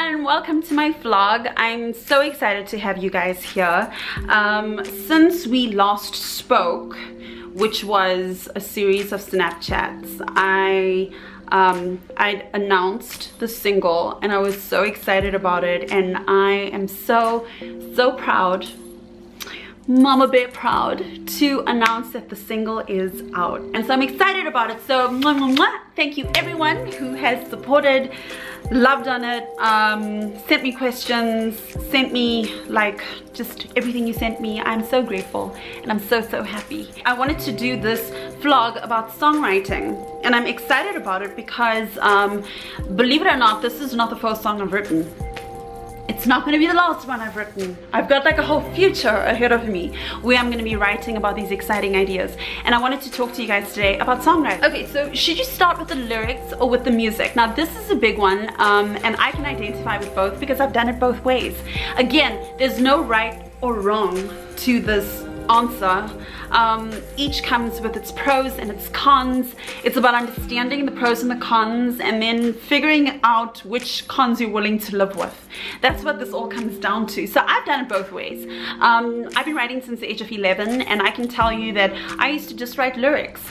everyone, welcome to my vlog. I'm so excited to have you guys here. Since we last spoke, which was a series of Snapchats, I announced the single and I was so excited about it, and I am so proud, mama bear proud, to announce that the single is out. And so I'm excited about it. So thank you everyone who has supported, loved on it, sent me questions, sent me like just everything you sent me. I'm so grateful and I'm so happy. I wanted to do this vlog about songwriting, and I'm excited about it because believe it or not, this is not the first song I've written. It's not going to be the last one I've written. I've got like a whole future ahead of me where I'm going to be writing about these exciting ideas. And I wanted to talk to you guys today about songwriting. Okay, so should you start with the lyrics or with the music? Now this is a big one, and I can identify with both because I've done it both ways. Again, there's no right or wrong to this answer. Each comes with its pros and its cons. It's about understanding the pros and the cons and then figuring out which cons you're willing to live with. That's what this all comes down to. So I've done it both ways. I've been writing since the age of 11, and I can tell you that I used to just write lyrics.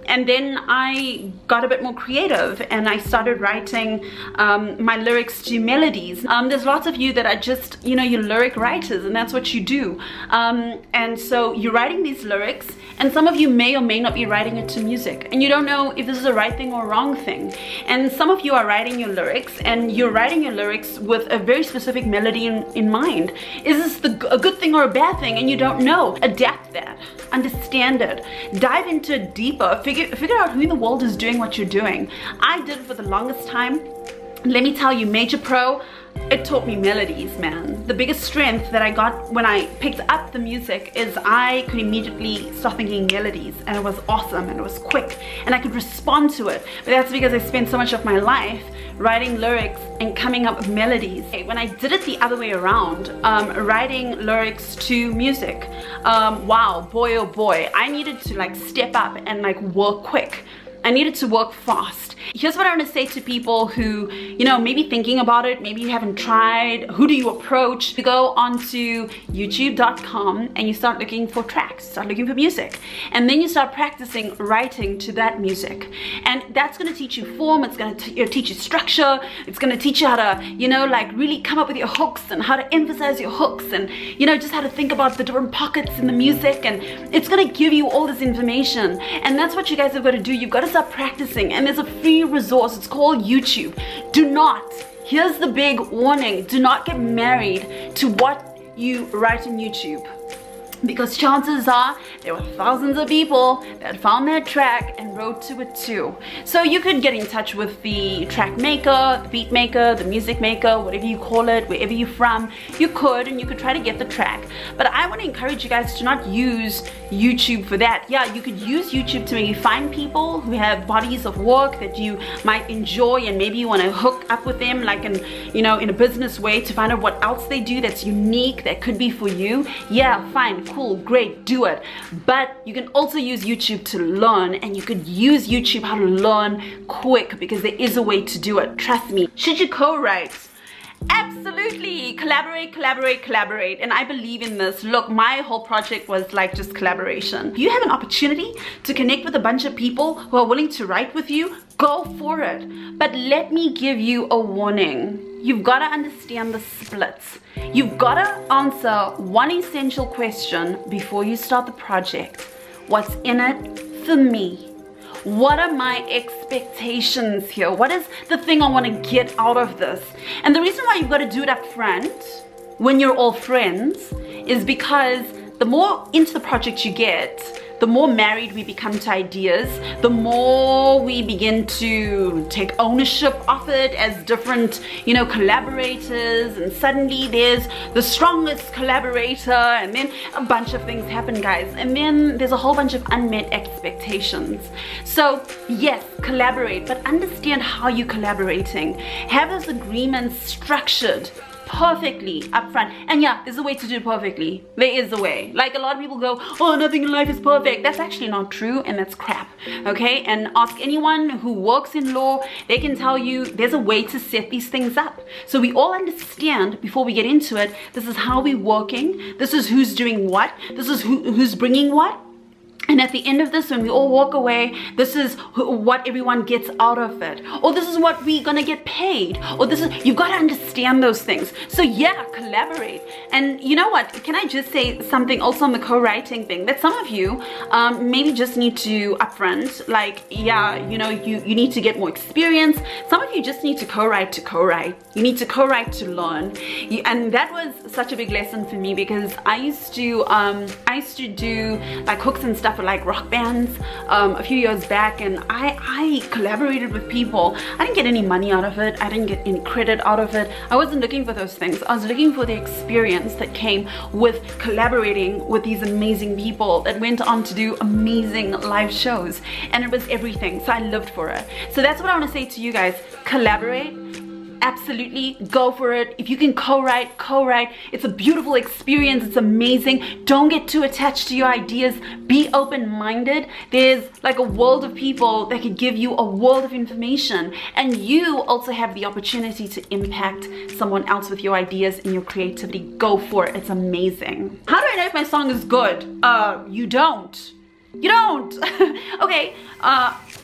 And then I got a bit more creative and I started writing my lyrics to melodies. There's lots of you that are just, you know, you're lyric writers, and that's what you do. And so you're writing these lyrics, and some of you may or may not be writing it to music, and you don't know if this is a right thing or a wrong thing. And some of you are writing your lyrics, and you're writing your lyrics with a very specific melody in mind. Is this a good thing or a bad thing? And you don't know. Adapt that, understand it, dive into it deeper, figure out who in the world is doing what you're doing. I did it for the longest time. Let me tell you, Major Pro, it taught me melodies, man. The biggest strength that I got when I picked up the music is I could immediately start thinking melodies, and it was awesome and it was quick and I could respond to it. But that's because I spent so much of my life writing lyrics and coming up with melodies. When I did it the other way around, writing lyrics to music, wow, boy oh boy, I needed to like step up and like work quick. I needed to work fast. Here's what I want to say to people who, you know, maybe thinking about it, maybe you haven't tried. Who do you approach? You go onto youtube.com and you start looking for tracks, start looking for music, and then you start practicing writing to that music. And that's going to teach you form, it's going to teach you structure, it's going to teach you how to, you know, like really come up with your hooks and how to emphasize your hooks, and, you know, just how to think about the different pockets in the music. And it's going to give you all this information, and that's what you guys have got to do. You've got to start practicing, and there's a free resource. It's called YouTube. Do not, here's the big warning, do not get married to what you write in YouTube, because chances are there were thousands of people that found that track and wrote to it too. So you could get in touch with the track maker, the beat maker, the music maker, whatever you call it, wherever you're from. You could, and you could try to get the track. But I want to encourage you guys to not use YouTube for that. Yeah, you could use YouTube to maybe find people who have bodies of work that you might enjoy, and maybe you want to hook up with them, like in, you know, in a business way, to find out what else they do that's unique, that could be for you. Yeah, fine, cool, great, do it. But you can also use YouTube to learn, and you could use YouTube how to learn quick, because there is a way to do it. Trust me. Should you co-write? Absolutely. Collaborate, and I believe in this. Look, my whole project was like just collaboration. If you have an opportunity to connect with a bunch of people who are willing to write with you, go for it. But let me give you a warning. You've got to understand the splits. You've got to answer one essential question before you start the project. What's in it for me? What are my expectations here? What is the thing I want to get out of this? And the reason why you've got to do it up front when you're all friends is because the more into the project you get, the more married we become to ideas, the more we begin to take ownership of it as different, you know, collaborators, and suddenly there's the strongest collaborator, and then a bunch of things happen, guys, and then there's a whole bunch of unmet expectations. So yes, collaborate, but understand how you're collaborating. Have those agreements structured perfectly upfront. And yeah, there's a way to do it perfectly. There is a way. Like a lot of people go, oh, nothing in life is perfect. That's actually not true, and that's crap. Okay, and ask anyone who works in law, they can tell you there's a way to set these things up. So we all understand before we get into it, this is how we're working, this is who's doing what, this is who's bringing what. And at the end of this, when we all walk away, this is what everyone gets out of it. Or this is what we're gonna get paid. Or this is, you've got to understand those things. So yeah, collaborate. And you know what? Can I just say something also on the co-writing thing? That some of you maybe just need to upfront, like, yeah, you know, you need to get more experience. Some of you just need to co-write to co-write. You need to co-write to learn. And that was such a big lesson for me, because I used to do like hooks and stuff for like rock bands a few years back, and I collaborated with people. I didn't get any money out of it. I didn't get any credit out of it. I wasn't looking for those things. I was looking for the experience that came with collaborating with these amazing people that went on to do amazing live shows, and it was everything. So I lived for it. So that's what I want to say to you guys. Collaborate. Absolutely, go for it. If you can co-write. It's a beautiful experience. It's amazing. Don't get too attached to your ideas. Be open-minded. There's like a world of people that could give you a world of information, and you also have the opportunity to impact someone else with your ideas and your creativity. Go for it. It's amazing. How do I know if my song is good? You don't. You don't. Okay,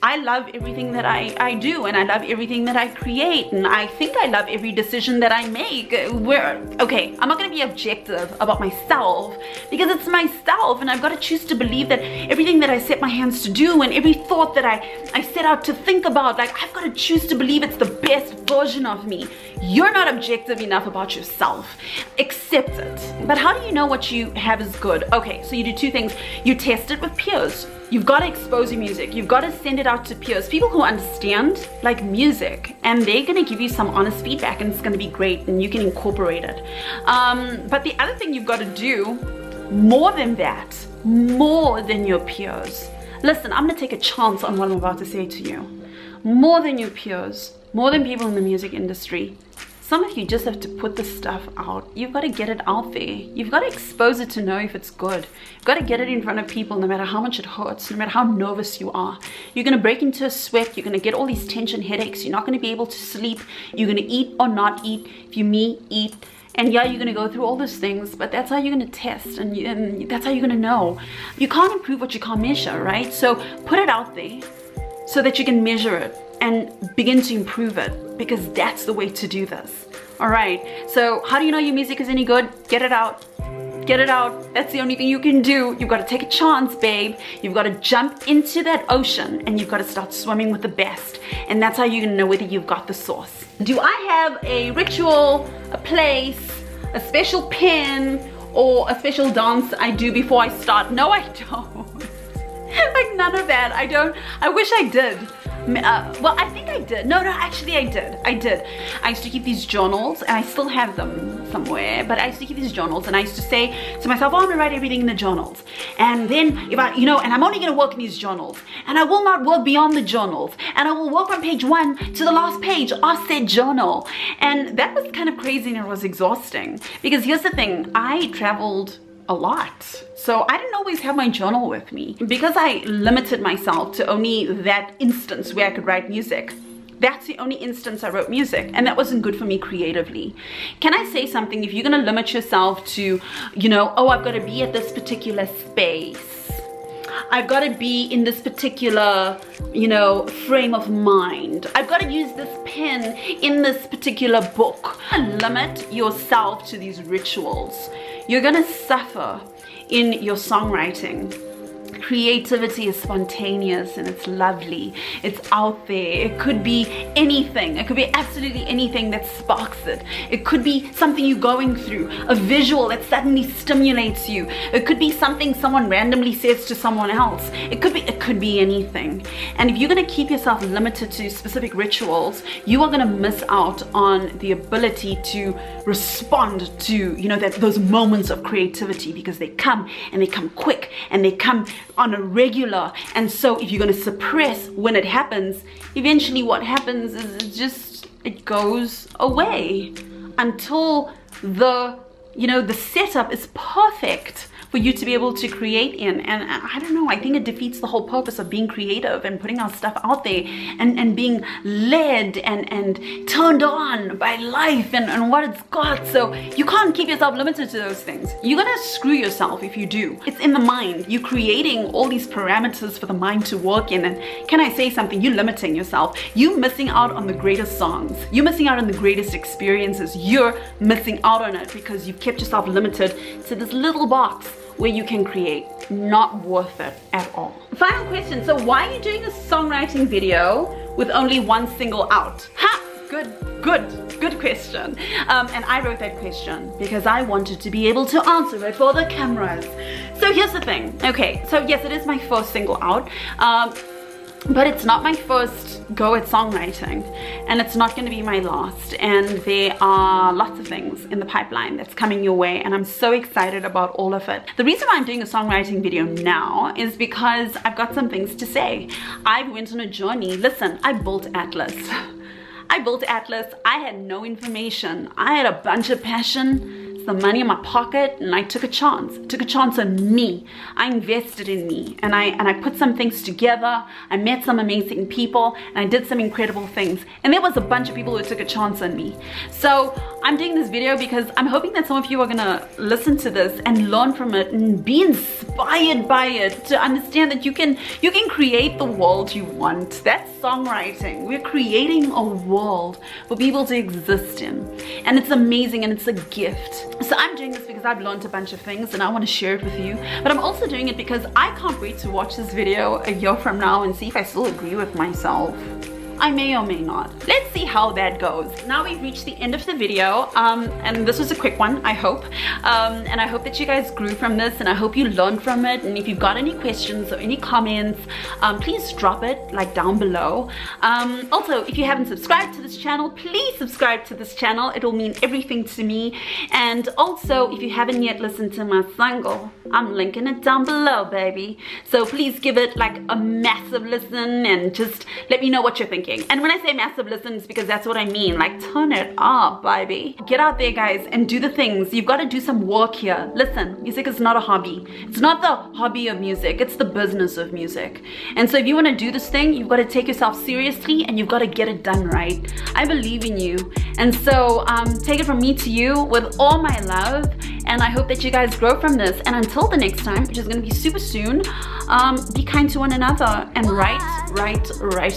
I love everything that I do, and I love everything that I create, and I think I love every decision that I make. Okay, I'm not gonna be objective about myself, because it's myself, and I've got to choose to believe that everything that I set my hands to do, and every thought that I set out to think about, like, I've got to choose to believe it's the best version of me. You're not objective enough about yourself. Accept it. But how do you know what you have is good? Okay, so you do two things. You test it with peers. You've got to expose your music. You've got to send it out to peers, people who understand like music, and they're going to give you some honest feedback, and it's going to be great, and you can incorporate it. But the other thing you've got to do, more than that, more than your peers. Listen, I'm going to take a chance on what I'm about to say to you. More than your peers, more than people in the music industry. Some of you just have to put this stuff out. You've got to get it out there. You've got to expose it to know if it's good. You've got to get it in front of people, no matter how much it hurts, no matter how nervous you are. You're going to break into a sweat. You're going to get all these tension headaches. You're not going to be able to sleep. You're going to eat or not eat. If you eat. And yeah, you're going to go through all those things, but that's how you're going to test, and that's how you're going to know. You can't improve what you can't measure, right? So put it out there so that you can measure it and begin to improve it, because that's the way to do this. All right, so how do you know your music is any good? Get it out. Get it out. That's the only thing you can do. You've got to take a chance, babe. You've got to jump into that ocean, and you've got to start swimming with the best. And that's how you're going to know whether you've got the sauce. Do I have a ritual, a place, a special pen, or a special dance I do before I start? No, I don't. Like, none of that. I don't. I wish I did. Well, I think I did. No, actually I did. I used to keep these journals, and I still have them somewhere, but I used to keep these journals, and I used to say to myself, oh, I'm gonna write everything in the journals. And then if I, and I'm only gonna work in these journals, and I will not work beyond the journals, and I will work from page 1 to the last page of said journal. And that was kind of crazy, and it was exhausting, because here's the thing, I traveled a lot. So I didn't always have my journal with me, because I limited myself to only that instance where I could write music. That's the only instance I wrote music, and that wasn't good for me creatively. Can I say something? If you're gonna limit yourself to, oh, I've got to be at this particular space, I've got to be in this particular, frame of mind, I've got to use this pen in this particular book, and limit yourself to these rituals, you're gonna suffer in your songwriting. Creativity is spontaneous, and it's lovely. It's out there. It could be anything. It could be absolutely anything that sparks it. It could be something you're going through, a visual that suddenly stimulates you. It could be something someone randomly says to someone else. It could be anything. And if you're going to keep yourself limited to specific rituals, you are going to miss out on the ability to respond to, those moments of creativity, because they come, and they come quick, and they come on a regular. And so if you're going to suppress when it happens, eventually what happens is it goes away until the setup is perfect for you to be able to create in. And I don't know, I think it defeats the whole purpose of being creative and putting our stuff out there and being led and turned on by life and what it's got. So you can't keep yourself limited to those things. You're gonna screw yourself if you do. It's in the mind. You're creating all these parameters for the mind to work in, and can I say something? You're limiting yourself. You're missing out on the greatest songs. You're missing out on the greatest experiences. You're missing out on it because you've kept yourself limited to this little box where you can create. Not worth it at all. Final question. So why are you doing a songwriting video with only one single out? Ha! Good question. And I wrote that question because I wanted to be able to answer it for the cameras. So here's the thing. Okay, so yes, it is my first single out. But it's not my first go at songwriting, and it's not going to be my last, and there are lots of things in the pipeline that's coming your way, and I'm so excited about all of it. The reason why I'm doing a songwriting video now is because I've got some things to say. I went on a journey. Listen, I built Atlas. I had no information. I had a bunch of passion, some money in my pocket, and I took a chance. Took a chance on me. I invested in me, and I put some things together. I met some amazing people, and I did some incredible things. And there was a bunch of people who took a chance on me. So I'm doing this video because I'm hoping that some of you are gonna listen to this and learn from it and be inspired by it to understand that you can create the world you want. That's songwriting. We're creating a world for people to exist in, and it's amazing, and it's a gift. So I'm doing this because I've learned a bunch of things and I want to share it with you, but I'm also doing it because I can't wait to watch this video a year from now and see if I still agree with myself. I may or may not. Let's see how that goes. Now we've reached the end of the video, and this was a quick one, I hope. And I hope that you guys grew from this, and I hope you learned from it. And if you've got any questions or any comments, please drop it like down below. Also, if you haven't subscribed to this channel, please subscribe to this channel. It'll mean everything to me. And also, if you haven't yet listened to my single, I'm linking it down below, baby. So please give it like a massive listen and just let me know what you're thinking. And when I say massive listen, it's because that's what I mean. Like, turn it up, baby. Get out there, guys, and do the things. You've got to do some work here. Listen, music is not a hobby. It's not the hobby of music. It's the business of music. And so if you want to do this thing, you've got to take yourself seriously and you've got to get it done right. I believe in you. And so take it from me to you with all my love. And I hope that you guys grow from this. And until the next time, which is going to be super soon, be kind to one another and right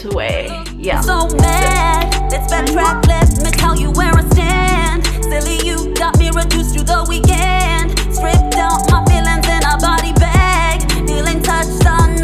away. Yeah. So mad, let's backtrack, let me tell you where I stand. Silly, you got me reduced through the weekend. Stripped out my feelings in a body bag. Feeling touched on